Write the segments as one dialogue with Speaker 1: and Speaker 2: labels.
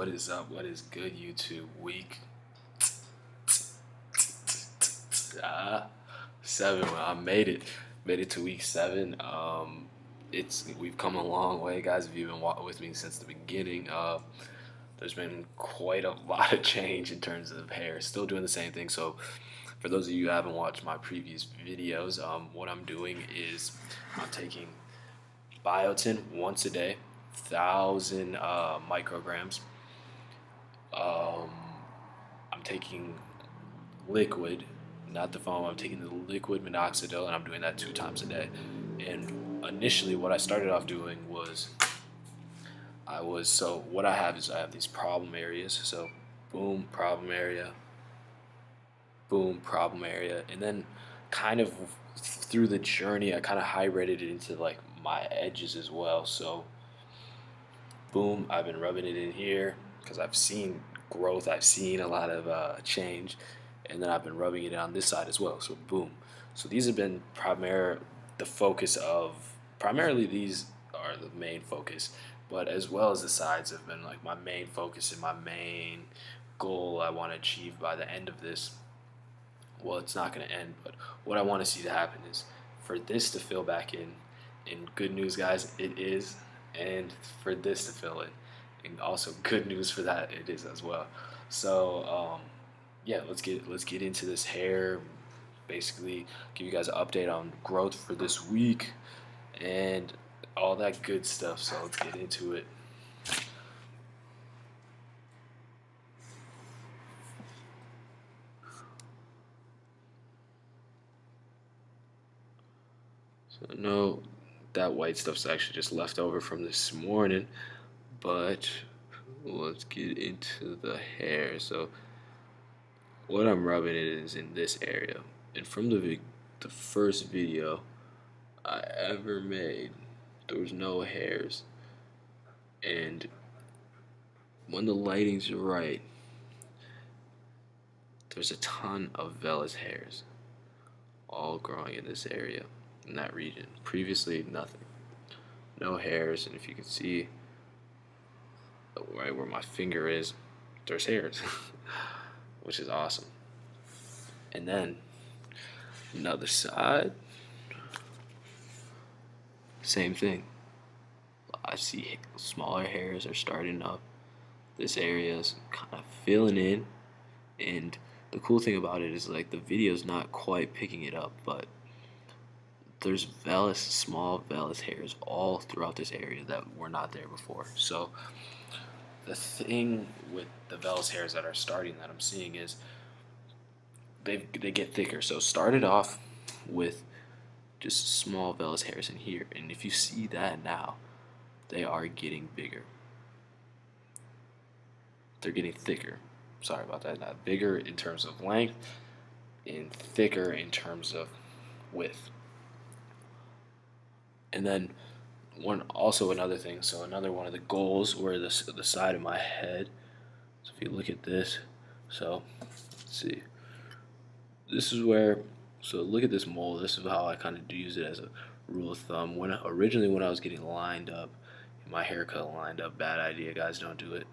Speaker 1: What is up? What is good, YouTube? Week 7. Well, I made it to week 7. We've come a long way, guys. If you've been with me since the beginning, there's been quite a lot of change in terms of hair. Still doing the same thing. So, for those of you who haven't watched my previous videos, what I'm doing is I'm taking Biotin once a day, 1,000 micrograms. I'm taking liquid, not the foam. I'm taking the liquid Minoxidil, and I'm doing that 2 times a day. And initially, what I started off doing was what I have is I have these problem areas. So, boom, problem area, boom, problem area, and then kind of through the journey, I kind of highlighted it into like my edges as well. So, boom, I've been rubbing it in here because I've seen growth, I've seen a lot of change, and then I've been rubbing it on this side as well. So boom. So these have been primarily these are the main focus, but as well as the sides have been like my main focus and my main goal I want to achieve by the end of this. Well, it's not going to end, but what I want to see to happen is for this to fill back in. And good news, guys, it is. And for this to fill in, and also good news for that, it is as well. So yeah, let's get into this hair. Basically, give you guys an update on growth for this week and all that good stuff. So let's get into it. So no, that white stuff's actually just left over from this morning, but let's get into the hair. So what I'm rubbing it is in this area, and from the first video I ever made, there was no hairs, and when the lighting's right, there's a ton of vellus hairs all growing in this area, in that region. Previously, nothing, no hairs, and if you can see right where my finger is, there's hairs, which is awesome. And then another side, same thing. I see smaller hairs are starting up. This area is kind of filling in, and the cool thing about it is like the video's not quite picking it up, but there's small vellus hairs all throughout this area that were not there before. So the thing with the vellus hairs that are starting that I'm seeing is they get thicker. So started off with just small vellus hairs in here, and if you see that now, they are getting bigger. They're getting thicker. Sorry about that. Not bigger in terms of length, and thicker in terms of width. And then another thing. So another one of the goals were the side of my head. So if you look at this, so let's see. This is where. So look at this mole. This is how I kind of use it as a rule of thumb. Originally when I was getting lined up, my haircut lined up, bad idea, guys, don't do it.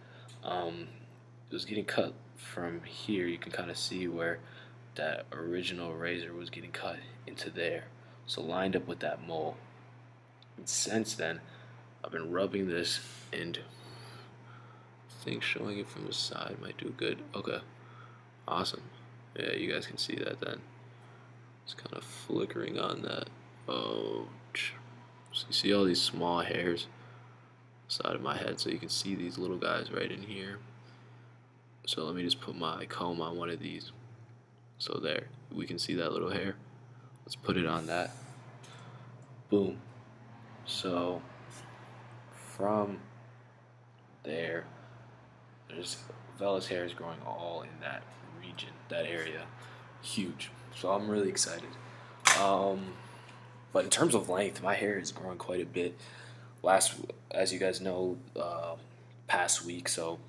Speaker 1: It was getting cut from here. You can kind of see where that original razor was getting cut into there. So lined up with that mole. And since then, I've been rubbing this, and I think showing it from the side might do good. Okay, awesome. Yeah, you guys can see that then. It's kind of flickering on that. Oh, so you see all these small hairs side of my head, so you can see these little guys right in here. So let me just put my comb on one of these. So there, we can see that little hair. Let's put it on that. Boom. So from there, there's vellus hairs growing all in that region, that area. Huge. So I'm really excited. But in terms of length, my hair is growing quite a bit. As you guys know, past week, so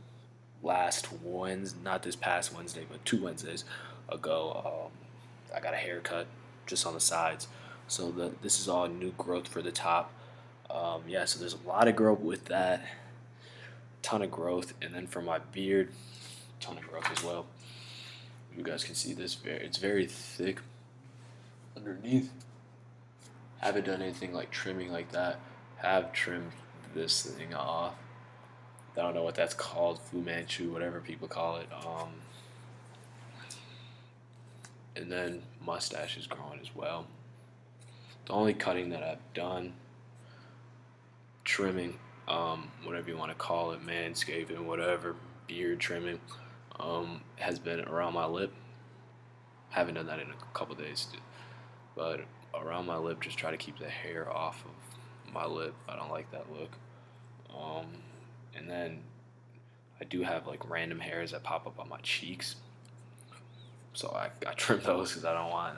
Speaker 1: last Wednesday, not this past Wednesday, but 2 Wednesdays ago, I got a haircut just on the sides. So this is all new growth for the top. Yeah, so there's a lot of growth with that. ton of growth. And then for my beard, ton of growth as well. You guys can see this, it's very thick underneath. Haven't done anything like trimming like that. Have trimmed this thing off. I don't know what that's called, Fu Manchu, whatever people call it. And then mustache is growing as well. The only cutting that I've done, trimming, whatever you want to call it, manscaping, whatever, beard trimming, has been around my lip. Haven't done that in a couple days, but around my lip, just try to keep the hair off of my lip. I don't like that look. And then I do have like random hairs that pop up on my cheeks, so I trim those because I don't want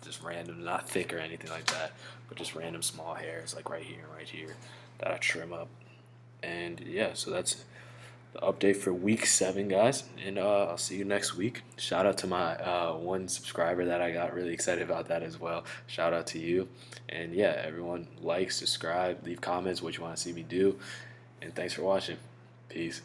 Speaker 1: just random, not thick or anything like that, but just random small hairs like right here and right here that I trim up. And yeah, so that's the update for week 7, guys, and I'll see you next week. Shout out to my one subscriber that I got really excited about that as well. Shout out to you. And yeah, everyone, like, subscribe, leave comments what you want to see me do, and thanks for watching. Peace.